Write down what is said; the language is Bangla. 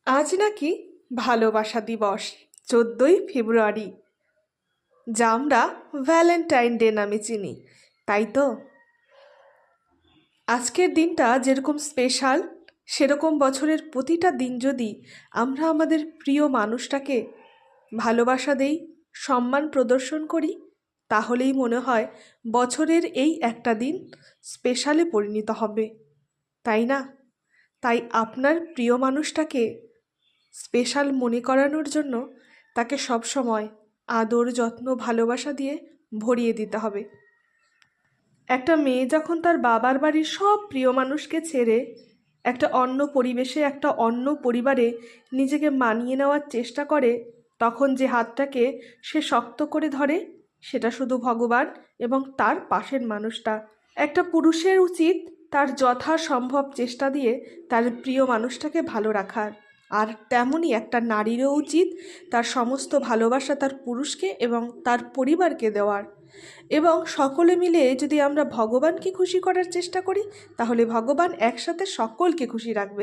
আজ নাকি ভালোবাসা দিবস, 14ই ফেব্রুয়ারি, যা আমরা ভ্যালেন্টাইন ডে নামে চিনি, তাই তো? আজকের দিনটা যেরকম স্পেশাল, সেরকম বছরের প্রতিটা দিন যদি আমরা আমাদের প্রিয় মানুষটাকে ভালোবাসা দেই, সম্মান প্রদর্শন করি, তাহলেই মনে হয় বছরের এই একটা দিন স্পেশালে পরিণত হবে, তাই না? তাই আপনার প্রিয় মানুষটাকে স্পেশাল মনে করানোর জন্য তাকে সবসময় আদর, যত্ন, ভালোবাসা দিয়ে ভরিয়ে দিতে হবে। একটা মেয়ে যখন তার বাবার বাড়ির সব প্রিয় মানুষকে ছেড়ে একটা অন্য পরিবেশে, একটা অন্য পরিবারে নিজেকে মানিয়ে নেওয়ার চেষ্টা করে, তখন যে হাতটাকে সে শক্ত করে ধরে সেটা শুধু ভগবান এবং তার পাশের মানুষটা। একটা পুরুষের উচিত তার যথাসম্ভব চেষ্টা দিয়ে তার প্রিয় মানুষটাকে ভালো রাখার, আর তেমনই একটা নারীরও উচিত তার সমস্ত ভালোবাসা তার পুরুষকে এবং তার পরিবারকে দেওয়ার। এবং সকলে মিলে যদি আমরা ভগবানকে খুশি করার চেষ্টা করি, তাহলে ভগবান একসাথে সকলকে খুশি রাখবে।